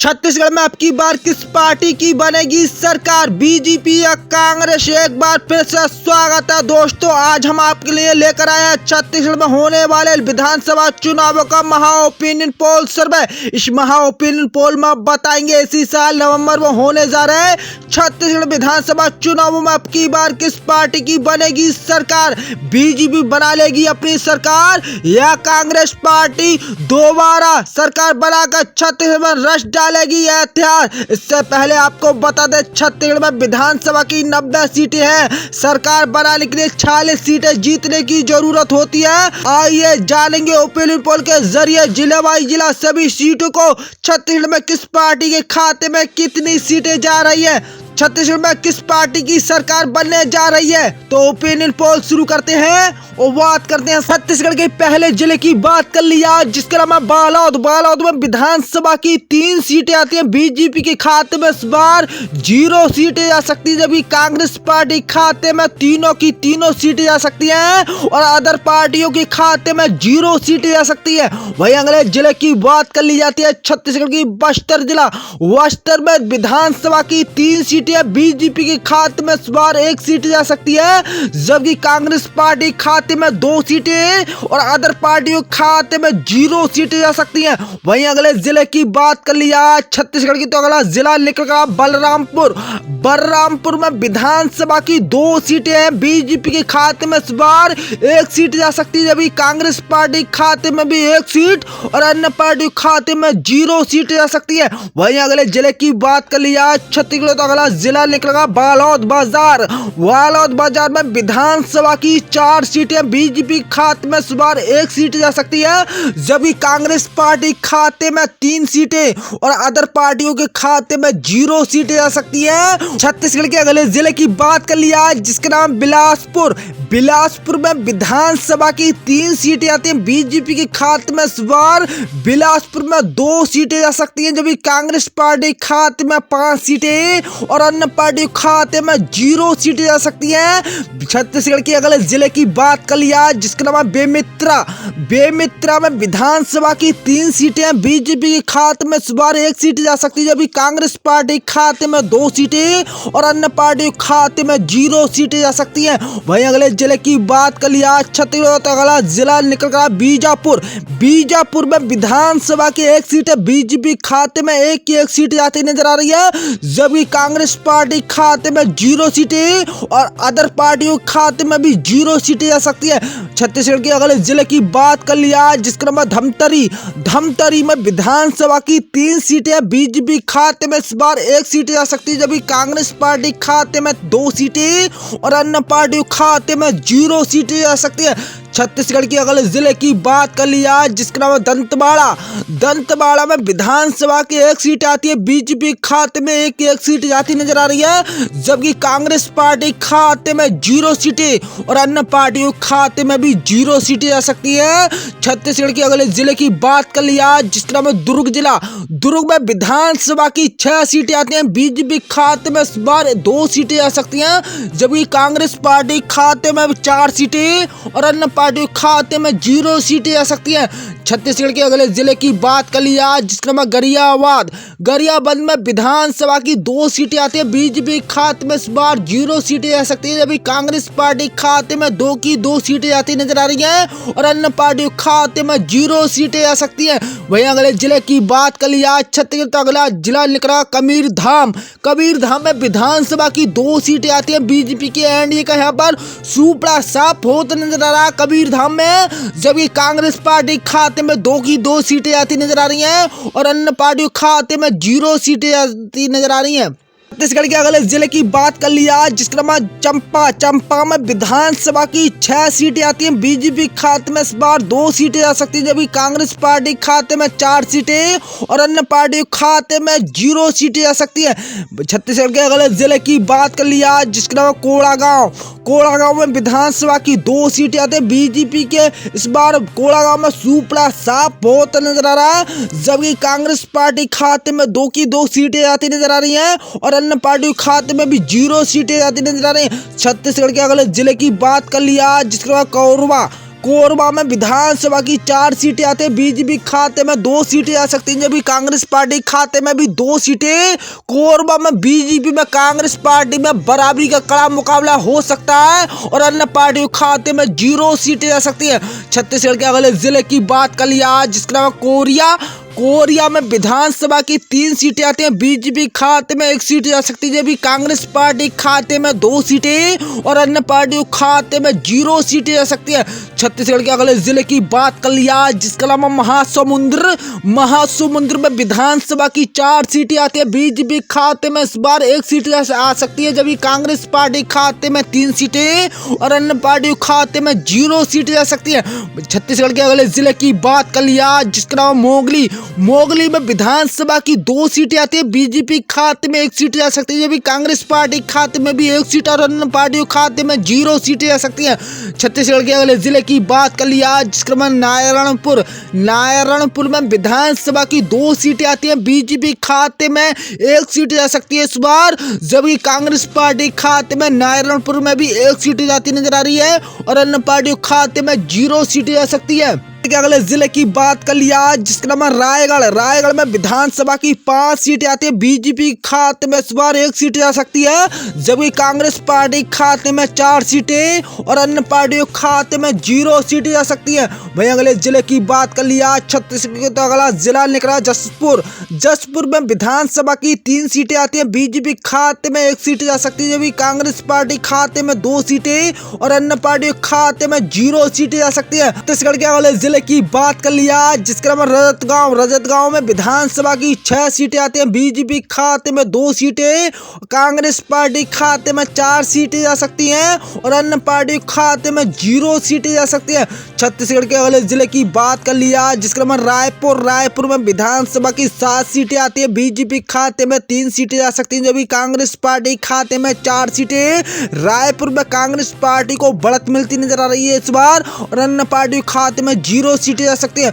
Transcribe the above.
छत्तीसगढ़ में अब की बार किस पार्टी की बनेगी सरकार, बीजेपी या कांग्रेस? एक बार फिर से स्वागत है दोस्तों। आज हम आपके लिए लेकर आए हैं छत्तीसगढ़ में होने वाले विधानसभा चुनावों का महा ओपिनियन पोल सर्वे। इस महा ओपिनियन पोल में बताएंगे इसी साल नवंबर में होने जा रहे छत्तीसगढ़ विधानसभा चुनावों में अब की बार किस पार्टी की बनेगी सरकार, बीजेपी बना लेगी अपनी सरकार या कांग्रेस पार्टी दोबारा सरकार बनाकर छत्तीसगढ़ में रच डालेगी यह इतिहास। इससे पहले आपको बता दें छत्तीसगढ़ में विधानसभा की 90 सीटें हैं। सरकार बनाने के लिए 46 सीटें जीतने की जरूरत होती है। आइए जानेंगे ओपिनियन पोल के जरिए जिला वाई जिला सभी सीटों को छत्तीसगढ़ में किस पार्टी के खाते में कितनी सीटें जा रही है, छत्तीसगढ़ में किस पार्टी की सरकार बनने जा रही है। तो ओपिनियन पोल शुरू करते हैं और बात करते हैं छत्तीसगढ़ के पहले जिले की। बात कर लिया जिसका नाम है बालोद। बालोद में विधानसभा की 3 सीटें आती हैं बीजेपी के खाते में। इस बार 0 सीटें जा सकती है, जबकि कांग्रेस पार्टी खाते में तीनों की तीनों सीटें जा सकती हैं और अदर पार्टियों के खाते में 0 सीटें जा सकती है। वहीं अगले जिले की बात कर ली जाती है छत्तीसगढ़ की बस्तर जिला। बस्तर में विधानसभा की 3 सीटें बीजेपी के खाते में। इस बार 1 सीट जा सकती है, जबकि कांग्रेस पार्टी खाते में 2 सीटें और अदर पार्टियों खाते में 0 सीटें जा सकती हैं। वहीं अगले जिले की बात कर लिया छत्तीसगढ़ की, तो अगला जिला निकलेगा बलरामपुर। बलरामपुर में विधानसभा की 2 सीटें हैं बीजेपी के खाते में। इस बार 1 सीट जा सकती है, जबकि कांग्रेस पार्टी खाते में भी 1 सीट और अन्य पार्टी खाते में 0 सीटें जा सकती है। वहीं अगले जिले की बात कर लिया छत्तीसगढ़, तो अगला जिला निकलेगा बालोद बाजार। बालोद बाजार में विधानसभा की 4 सीटें बीजेपी खाते में। इस बार 1 सीट जा सकती है, जबकि कांग्रेस पार्टी खाते में 3 सीटें और अदर पार्टियों के खाते में 0 सीटें जा सकती है। छत्तीसगढ़ के अगले जिले की बात कर लिया जिसका नाम बिलासपुर। बिलासपुर में विधानसभा की 3 सीटें आती हैं बीजेपी के खाते में। इस बार बिलासपुर में 2 सीटें जा सकती हैं, जबकि कांग्रेस पार्टी खाते में 5 सीटें और अन्य पार्टी खाते में 0 सीटें जा सकती हैं। छत्तीसगढ़ के अगले जिले की बात कर लिया जिसका नाम है बेमित्रा। बेमित्रा में विधानसभा की 3 सीटें बीजेपी के खाते में। इस बार 1 सीट जा सकती है, जबकि कांग्रेस पार्टी खाते में 2 सीटें और अन्य पार्टी खाते में 0 सीटें जा सकती हैं। वहीं अगले जिले की बात कर लिया छत्तीसगढ़, तो अगला जिला निकल गया बीजापुर। बीजापुर में विधानसभा की 1 सीट है बीजेपी खाते में। 1 सीट जाती नजर आ रही है, जबकि कांग्रेस पार्टी खाते में 0 सीटें और अदर पार्टियों खाते में भी 0 सीटें जा सकती है। छत्तीसगढ़ के अगले जिले की बात कर लिया जिसका नाम है धमतरी। धमतरी में विधानसभा की 3 सीटें बीजेपी खाते में। इस बार 1 सीट जा सकती है, जबकि कांग्रेस पार्टी खाते में 2 सीटें और अन्य पार्टियों खाते में 0 सीटें जा सकती है। छत्तीसगढ़ के अगले जिले की बात कर लिया जिसका नाम है दंतेवाड़ा। दंतेवाड़ा में विधानसभा की 1 सीट आती है बीजेपी खाते में। 1 सीट जाती नजर आ रही है, जबकि कांग्रेस पार्टी खाते में 0 सीटें और अन्य पार्टियों खाते में भी 0 सीटें जा सकती है। छत्तीसगढ़ के अगले जिले की बात कर लिया जिसका नाम है दुर्ग जिला। दुर्ग में विधानसभा की 6 सीटें आती हैं बीजेपी खाते में। इस बार 2 सीटें जा सकती हैं, जबकि कांग्रेस पार्टी खाते में 4 सीटें और अन्य पार्टी खाते में 0 सीटें जा सकती हैं। छत्तीसगढ़ के अगले जिले की बात कर लिया जिसका नाम है गरियाबंद। गरियाबंद में विधानसभा की 2 सीटें आती हैं बीजेपी खाते में। इस बार 0 सीटें जा सकती है, जबकि कांग्रेस पार्टी खाते में 2 की 2 सीटें आती नजर आ रही हैं और अन्य पार्टी खाते में 0 सीटें जा सकती हैं। वहीं अगले जिले की बात कर लिया छत्तीसगढ़, तो अगला जिला निकला कबीरधाम। कबीरधाम में विधानसभा की 2 सीटें आती हैं बीजेपी के। एनडीए का यहाँ पर सुपड़ा साफ होता नजर आ रहा है कबीरधाम में, जबकि कांग्रेस पार्टी खाते में 2 की 2 सीटें आती नजर आ रही हैं और अन्य पार्टियों खाते में 0 सीटें आती नजर आ रही हैं। छत्तीसगढ़ के अगले जिले की बात कर लिया जिसका नाम चंपा। चंपा में विधानसभा की 6 सीटें आती हैं बीजेपी खाते में। इस बार 2 सीटें जा सकती है, जबकि कांग्रेस पार्टी खाते में 4 सीटें और अन्य पार्टी खाते में 0 सीटें जा सकती है। छत्तीसगढ़ के अगले जिले की बात कर लिया जिसका नाम कोड़ागांव। कोड़ागांव में विधानसभा की 2 सीटें आती हैं बीजेपी के। इस बार कोड़ागांव में सुपड़ा साफ होता नजर आ रहा है, जबकि कांग्रेस पार्टी खाते में 2 की 2 सीटें आती नजर आ रही हैं और अन्य पार्टी खाते में भी 0 सीटें आती नजर आ रही हैं। छत्तीसगढ़ के अगले जिले की बात कर लिया जिसका नाम कोरबा। कोरबा में विधानसभा की 4 सीटें आती है, बीजेपी खाते में 2 सीटें आ सकती हैं, जबकि कांग्रेस पार्टी खाते में भी 2 सीटें। कोरबा में बीजेपी में कांग्रेस पार्टी में बराबरी का कड़ा मुकाबला हो सकता है और अन्य पार्टियों खाते में 0 सीटें आ सकती है। छत्तीसगढ़ के अगले जिले की बात कर लिया आज, जिसका नाम कोरिया में विधानसभा की 3 सीटें आती हैं, बीजेपी खाते में 1 सीट जा सकती है, जबकि कांग्रेस पार्टी खाते में 2 सीटें और अन्य पार्टियों खाते में 0 सीटें जा सकती है। छत्तीसगढ़ के अगले जिले की बात कर लिया, जिसका नाम महासमुंद में विधानसभा की 4 सीटें आती है, बीजेपी खाते में इस बार 1 सीट आ सकती है, जबकि कांग्रेस पार्टी खाते में 3 सीटें और अन्य पार्टियों खाते में 0 सीटें जा सकती है। छत्तीसगढ़ के अगले जिले की बात कर लिया, जिसका नाम मोगली में विधानसभा की 2 सीटें आती है, बीजेपी खाते में 1 सीट जा सकती है, जबकि कांग्रेस पार्टी खाते में भी 1 सीट और अन्य पार्टियों खाते में 0 सीटें जा सकती हैं। छत्तीसगढ़ के अगले जिले की बात कर लिया, जिसका नाम नारायणपुर में विधानसभा की 2 सीटें आती हैं, बीजेपी खाते में 1 सीट जा सकती है इस बार, जबकि कांग्रेस पार्टी खाते में नारायणपुर में भी 1 सीट जाती नजर आ रही है और अन्य पार्टियों खाते में 0 सीटें जा सकती है। अगले जिले की बात कर लिया, जिसका नाम रायगढ़ में विधानसभा की 5 सीटें आती है, बीजेपी खाते में इस बार 1 सीट जा सकती है, जबकि कांग्रेस पार्टी खाते में 4 सीटें और अन्य पार्टियों खाते में 0 सीटें जा सकती है। वहीं अगले जिले की बात कर लिया, छत्तीसगढ़ का अगला जिला निकला जसपुर में विधानसभा की 3 सीटें आती है, बीजेपी खाते में 1 सीट जा सकती है, जबकि कांग्रेस पार्टी खाते में 2 सीटें और अन्य पार्टियों खाते में 0 सीटें जा सकती है। छत्तीसगढ़ के अगले जिले की बात कर लिया, जिसका नाम रजतगांव में विधानसभा की 6 सीटें आती हैं, बीजेपी खाते में 2 सीटें, कांग्रेस पार्टी खाते में 4 सीटें जा सकती हैं और अन्य पार्टी खाते में 0 सीटें जा सकती हैं। छत्तीसगढ़ के अगले जिले की बात कर लिया, जिसका नाम रायपुर में विधानसभा की 7 सीटें आती है, बीजेपी खाते में 3 सीटें जा सकती हैं, जबकि कांग्रेस पार्टी खाते में 4 सीटें। रायपुर में कांग्रेस पार्टी को बढ़त मिलती नजर आ रही है इस बार और अन्य पार्टी खाते में 0 सीटें जा सकती है।